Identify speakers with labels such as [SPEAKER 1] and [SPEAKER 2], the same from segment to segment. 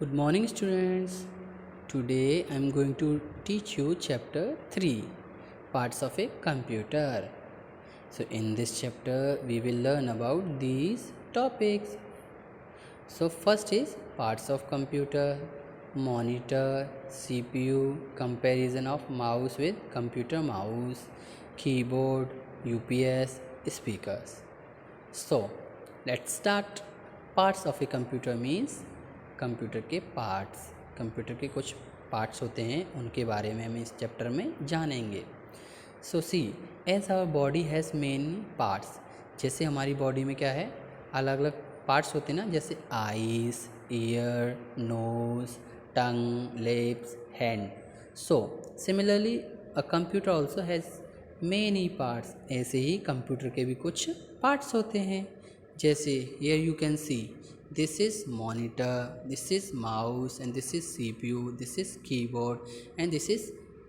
[SPEAKER 1] Good morning, students. Today I am going to teach you chapter 3 Parts of a Computer. So, in this chapter, we will learn about these topics. So, first is parts of computer, monitor, CPU, comparison of mouse with computer mouse, keyboard, UPS, speakers. So, let's start. Parts of a computer means computer के parts. Computer के कुछ parts होते हैं, उनके बारे में हम इस चैप्टर में जानेंगे। So see, as our body has many parts. जैसे हमारी बॉडी में क्या है, अलग अलग पार्ट्स होते हैं ना, जैसे eyes, ear, nose, tongue, lips, hand. So similarly a computer also has many parts. ऐसे ही कंप्यूटर के भी कुछ पार्ट्स होते हैं। जैसे here you can see this is monitor, this is mouse, and this is CPU, this is keyboard, and this is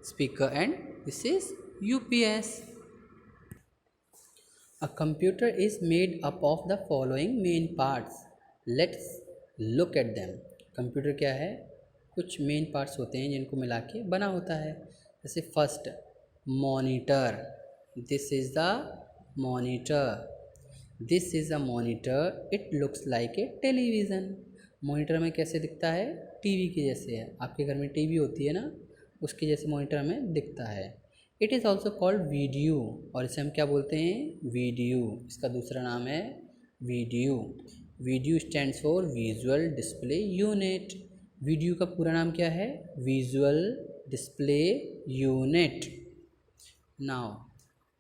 [SPEAKER 1] speaker, and this is UPS. A computer is made up of the following main parts. Let's look at them. Computer क्या है, कुछ main parts होते हैं जिनको मिला के बना होता है। जैसे first monitor, this is the monitor. This is a monitor, it looks like a television. Monitor में कैसे दिखता है, टीवी के जैसे है। आपके घर में टीवी होती है ना, उसके जैसे मॉनिटर में दिखता है। It is also called video, और इसे हम क्या बोलते हैं, वीडियो। इसका दूसरा नाम है video. Video stands for visual display unit. Video का पूरा नाम क्या है, visual display unit. Now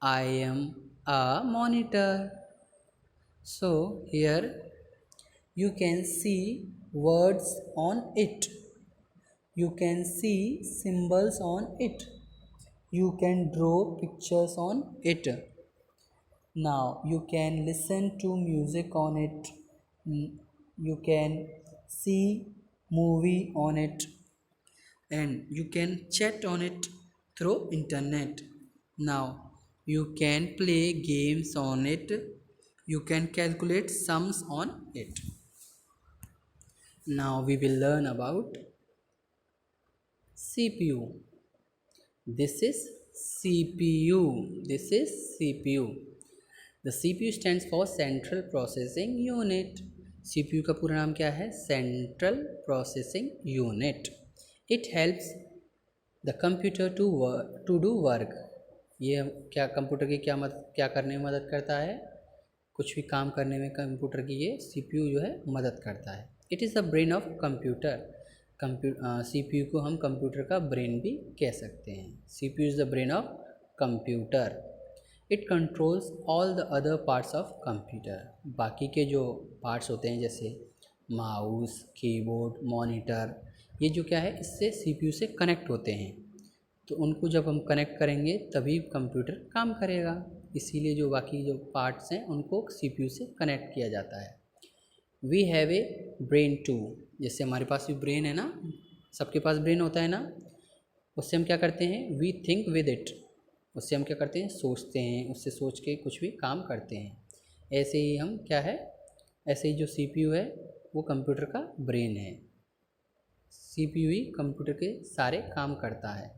[SPEAKER 1] I am a monitor. So here you can see words on it, you can see symbols on it, you can draw pictures on it. Now you can listen to music on it, you can see movie on it, and you can chat on it through internet. Now you can play games on it, you can calculate sums on it. Now we will learn about CPU. This is CPU. This is CPU. The CPU stands for Central Processing Unit. CPU का पूरा नाम क्या है, Central Processing Unit. It helps the computer to do work. ये क्या computer की क्या करने में मदद करता है, कुछ भी काम करने में कंप्यूटर की ये CPU जो है मदद करता है। It is the brain of computer. CPU को हम कंप्यूटर का ब्रेन भी कह सकते हैं। CPU is the brain of computer. It controls all the other parts of computer. बाकी के जो पार्ट्स होते हैं जैसे माउस, कीबोर्ड, मॉनिटर, ये जो क्या है, इससे CPU से कनेक्ट होते हैं। तो उनको जब हम कनेक्ट करेंगे तभी कंप्यूटर काम करेगा। इसीलिए जो बाकी जो पार्ट्स हैं उनको CPU से कनेक्ट किया जाता है। We have a brain too. जैसे हमारे पास भी ब्रेन है ना, सबके पास ब्रेन होता है ना, उससे हम क्या करते हैं, वी थिंक विद इट। उससे हम क्या करते हैं, सोचते हैं, उससे सोच के कुछ भी काम करते हैं। ऐसे ही हम क्या है, ऐसे ही जो CPU है वो कंप्यूटर का ब्रेन है। CPU ही कंप्यूटर के सारे काम करता है।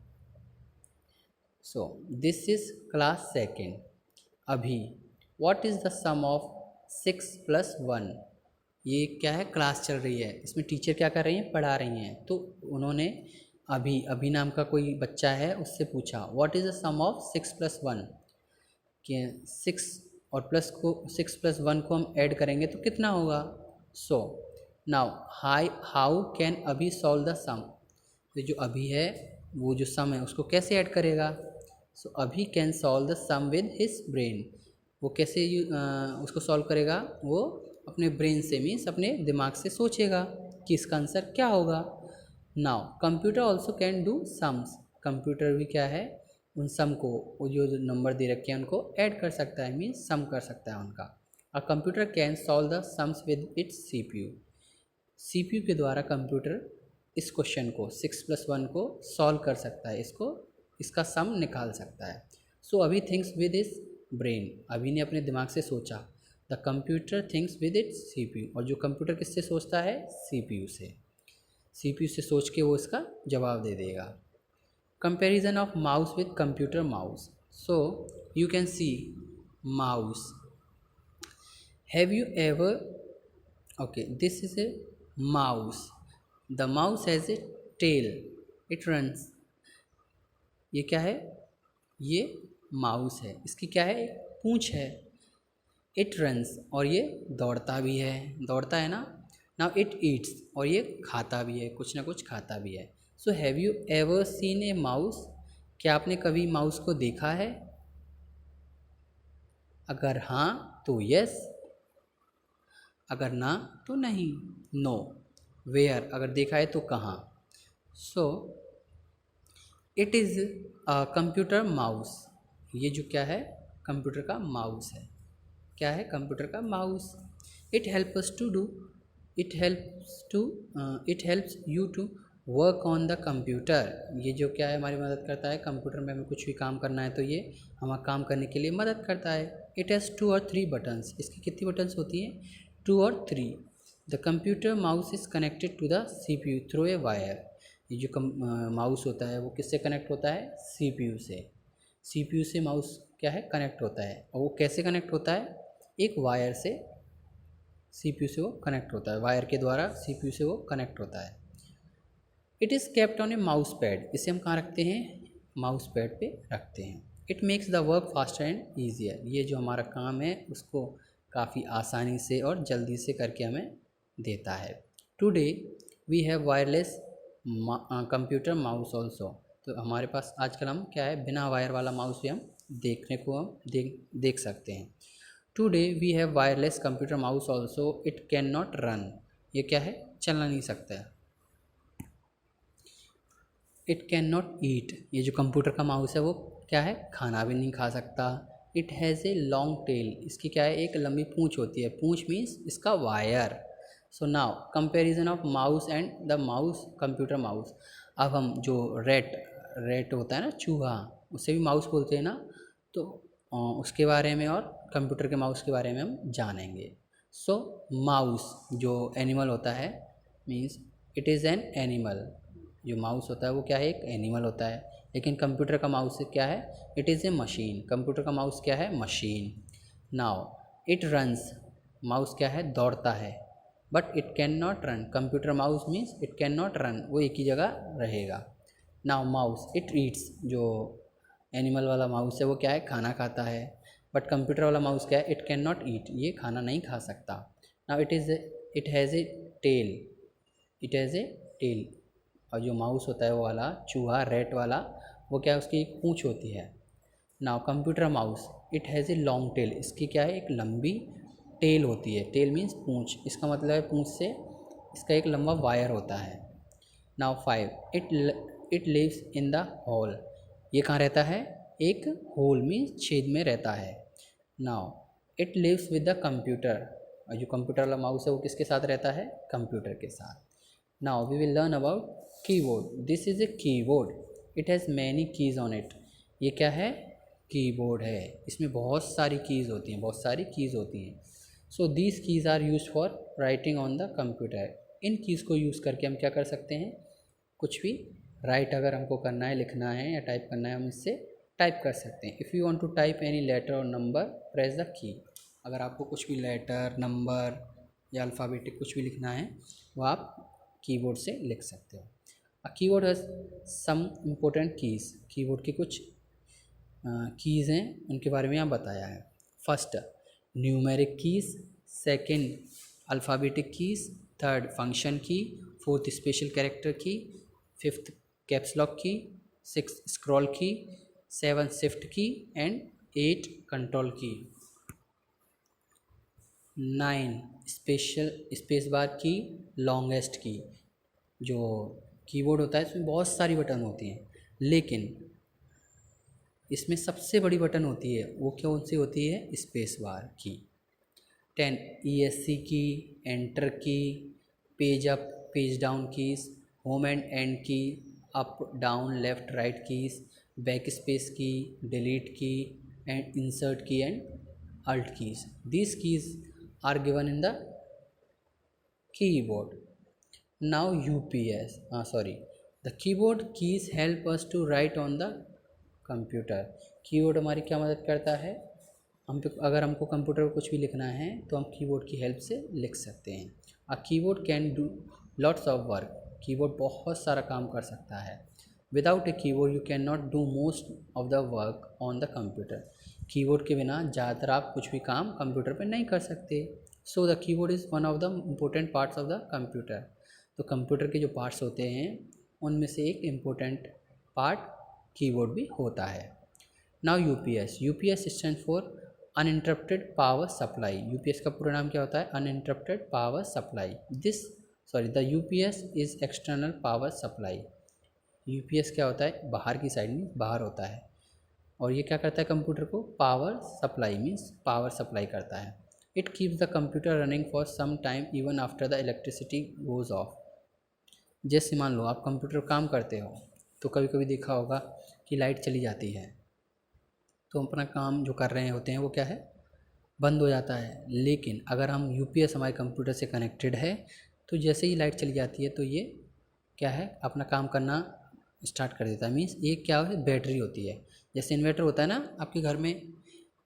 [SPEAKER 1] So this is class second. अभी what is the sum of 6 + 1। ये क्या है, क्लास चल रही है, इसमें टीचर क्या कर रही हैं, पढ़ा रही हैं। तो उन्होंने अभी नाम का कोई बच्चा है, उससे पूछा what is the sum of 6 + 1, कि 6 और प्लस को 6 + 1 को हम ऐड करेंगे तो कितना होगा। सो नाउ हाउ कैन अभी सॉल्व द सम। तो जो अभी है वो जो सम है उसको कैसे ऐड करेगा। सो अभी can solve the sum with his brain. वो कैसे उसको सॉल्व करेगा, वो अपने ब्रेन से, मीन्स अपने दिमाग से सोचेगा कि इसका आंसर क्या होगा। Now computer also can do sums. Computer भी क्या है, उन सम को, वो जो नंबर दे रखे हैं उनको ऐड कर सकता है, मीन्स सम कर सकता है उनका। A computer can solve the sums with its CPU। CPU के द्वारा कंप्यूटर इस क्वेश्चन को 6 + 1 को सॉल्व कर सकता है, इसका सम निकाल सकता है। सो अभी थिंक्स विद इज ब्रेन। अभी ने अपने दिमाग से सोचा। The computer thinks with its CPU। और जो कंप्यूटर किससे सोचता है, CPU से। CPU से सोच के वो इसका जवाब दे देगा। Comparison of mouse with computer mouse, so you can see mouse, have you ever, okay this is a mouse, the mouse has a tail, it runs, ये क्या है, ये माउस है, इसकी क्या है, एक पूंछ है। इट रन्स, और ये दौड़ता भी है, दौड़ता है ना। नाउ इट ईट्स, और ये खाता भी है, कुछ ना कुछ खाता भी है। So have you ever seen A mouse, क्या आपने कभी माउस को देखा है? अगर हाँ तो यस, अगर ना तो नहीं, नो। वेयर, अगर देखा है तो कहाँ। So it is a computer mouse, ये जो क्या है, कंप्यूटर का माउस है। क्या है, कंप्यूटर का mouse. It helps to do, it helps to, it helps you to work on the computer, ये जो क्या है, हमारी मदद करता है। कंप्यूटर में हमें कुछ भी काम करना है तो ये हमारा काम करने के लिए मदद करता है। इट हैज़ 2 और 3 बटन्स, इसकी कितनी बटन्स होती हैं, 2 और 3। The computer mouse is connected to the CPU through a wire, ये जो माउस होता है वो किससे कनेक्ट होता है, CPU से। CPU से माउस क्या है, कनेक्ट होता है। और वो कैसे कनेक्ट होता है, एक वायर से CPU से वो कनेक्ट होता है, वायर के द्वारा CPU से वो कनेक्ट होता है। It is kept on A mouse pad, इसे हम कहाँ रखते हैं, माउस पैड पे रखते हैं। It makes the work faster and easier, ये जो हमारा काम है उसको काफ़ी आसानी से और जल्दी से करके हमें देता है। Today we have wireless computer mouse also, तो हमारे पास आजकल हम क्या है, बिना वायर वाला माउस भी हम देखने को हम देख सकते हैं। Today we have wireless computer mouse also, it can not run, ये क्या है, चलना नहीं सकता है। इट कैन नॉट ईट, ये जो कंप्यूटर का माउस है वो क्या है, खाना भी नहीं खा सकता। It has a long tail, इसकी क्या है, एक लंबी पूंछ होती है, पूंछ मीन्स इसका wire. So now comparison of mouse and the mouse computer mouse, अब हम जो रेट होता है ना, चूहा, उसे भी माउस बोलते हैं ना, तो उसके बारे में और कंप्यूटर के माउस के बारे में हम जानेंगे। सो माउस जो एनिमल होता है, means it is an animal, जो माउस होता है वो क्या है, एक एनिमल होता है। लेकिन कंप्यूटर का माउस क्या है, it is a machine, computer का माउस क्या है, machine. Now it runs, mouse क्या है, दौड़ता है। But it can not run, computer mouse means it can not run, वो एक ही जगह रहेगा। नाउ माउस इट ईट्स, जो एनिमल वाला माउस है वो क्या है, खाना खाता है। बट कंप्यूटर वाला माउस क्या है, इट कैन नॉट ईट, ये खाना नहीं खा सकता। Now it has a tail, it has a tail, और जो माउस होता है वो वाला चूहा, रेट वाला, वो क्या है, उसकी एक पूंछ होती है। Now computer mouse it has a long tail, इसकी क्या है, एक लंबी टेल होती है। टेल मीन्स पूंछ, इसका मतलब है पूंछ से इसका एक लंबा वायर होता है। Now 5 it lives in the hole, ये कहाँ रहता है, एक होल मीन्स छेद में रहता है। Now it lives with the computer, और जो कंप्यूटर वाला माउस है वो किसके साथ रहता है, कंप्यूटर के साथ। Now we will learn about keyboard, this is a keyboard, it has many keys on it, ये क्या है, कीबोर्ड है, इसमें बहुत सारी कीज़ होती हैं, बहुत सारी कीज़ होती हैं। So these keys are use for writing on the computer, इन कीज़ को यूज़ करके हम क्या कर सकते हैं, कुछ भी राइट अगर हमको करना है, लिखना है या टाइप करना है, हम इससे टाइप कर सकते हैं। If you want to type any letter or number, press the key, अगर आपको कुछ भी लेटर, नंबर या अल्फ़ाबेटिक कुछ भी लिखना है वो आप कीबोर्ड से लिख सकते हो। A keyboard has some important keys, keyboard की कुछ कीज़ हैं, उनके बारे में यहाँ बताया है। First numeric keys, second alphabetic keys, third function की, फोर्थ स्पेशल कैरेक्टर की, फिफ्थ कैप्स लॉक की, सिक्स स्क्रॉल की, 7 शिफ्ट की एंड 8 कंट्रोल की, 9 स्पेशल स्पेस बार की, लॉन्गेस्ट की। जो कीबोर्ड होता है इसमें बहुत सारी बटन होती हैं, लेकिन इसमें सबसे बड़ी बटन होती है वो कौन सी होती है, स्पेस बार की। 10 ESC key, enter key, page up page down keys, home end end key, up down left right keys, back space key, delete key and insert key and alt keys, these keys are given in the keyboard. Now oops sorry the keyboard keys help us to write on the computer. Keyboard हमारी क्या मदद करता है, हम पे अगर हमको computer पर कुछ भी लिखना है तो हम कीबोर्ड की हेल्प से लिख सकते हैं। A keyboard can do lots of work, keyboard बहुत सारा काम कर सकता है। Without a keyboard you can not do most of the work on the computer, keyboard के बिना ज़्यादातर आप कुछ भी काम कंप्यूटर पर नहीं कर सकते। So the keyboard is one of the important parts of the computer. तो कंप्यूटर के जो पार्ट्स होते हैं उनमें से एक इम्पोर्टेंट पार्ट कीबोर्ड भी होता है। Now UPS, UPS stand for uninterrupted power supply. UPS का पूरा नाम क्या होता है, uninterrupted power supply. The UPS is external power supply. UPS क्या होता है, बाहर की साइड में बाहर होता है, और ये क्या करता है, कंप्यूटर को power supply means power supply करता है। It keeps the computer running for some time even after the electricity goes off. जैसे मान लो आप कंप्यूटर काम करते हो तो कभी कभी देखा होगा कि लाइट चली जाती है तो अपना काम जो कर रहे होते हैं वो क्या है, बंद हो जाता है। लेकिन अगर हम यूपीएस हमारे कंप्यूटर से कनेक्टेड है तो जैसे ही लाइट चली जाती है तो ये क्या है, अपना काम करना स्टार्ट कर देता है। मीन्स ये क्या है, बैटरी होती है। जैसे इन्वर्टर होता है ना आपके घर में,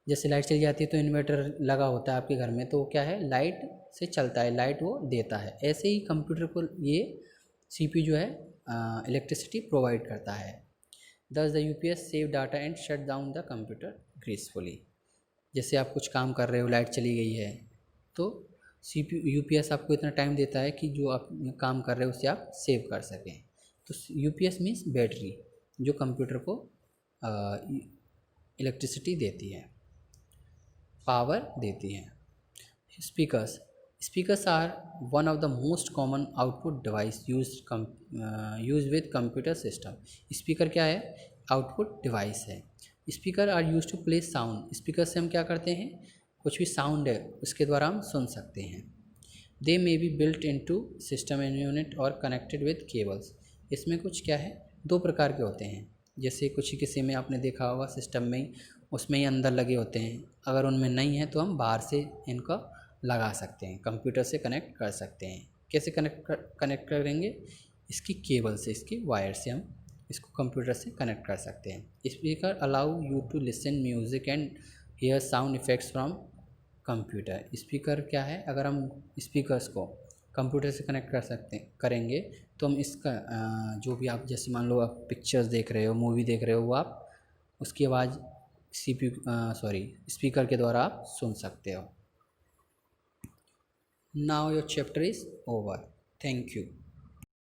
[SPEAKER 1] जैसे लाइट चली जाती है तो इन्वर्टर लगा होता है आपके घर में, तो क्या है, लाइट से चलता है, लाइट वो देता है। ऐसे ही कंप्यूटर को ये सीपीयू जो है इलेक्ट्रिसिटी प्रोवाइड करता है। दस the UPS save data and shut down the computer gracefully. जैसे आप कुछ काम कर रहे हो, लाइट चली गई है तो सीपीयू यूपीएस आपको इतना टाइम देता है कि जो आप काम कर रहे हो उसे आप सेव कर सकें। तो यूपीएस मीन्स बैटरी जो कंप्यूटर को इलेक्ट्रिसिटी देती है, पावर देती है। Speakers, speakers are one of the most common output device use with computer system. Speaker क्या है, आउटपुट डिवाइस है। Speaker are use to play sound, speaker से हम क्या करते हैं, कुछ भी साउंड है उसके द्वारा हम सुन सकते हैं। They may be built in to system and unit और कनेक्टेड विद केबल्स। इसमें कुछ क्या है, दो प्रकार के होते हैं। जैसे कुछ किसी में आपने देखा होगा सिस्टम में ही, उसमें ही अंदर लगे होते हैं। अगर उनमें नहीं है तो हम बाहर से इनको लगा सकते हैं, कंप्यूटर से कनेक्ट कर सकते हैं। कैसे कनेक्ट करेंगे, इसकी केबल से, इसकी वायर से हम इसको कंप्यूटर से कनेक्ट कर सकते हैं। Speaker allow you to listen music and hear sound effects from computer. Speaker क्या है, अगर हम स्पीकर्स को कंप्यूटर से कनेक्ट करेंगे तो हम इसका जो भी आप, जैसे मान लो आप पिक्चर्स देख रहे हो, मूवी देख रहे हो, वो आप उसकी आवाज़ स्पीकर के द्वारा आप सुन सकते हो। Now your chapter is over. Thank you.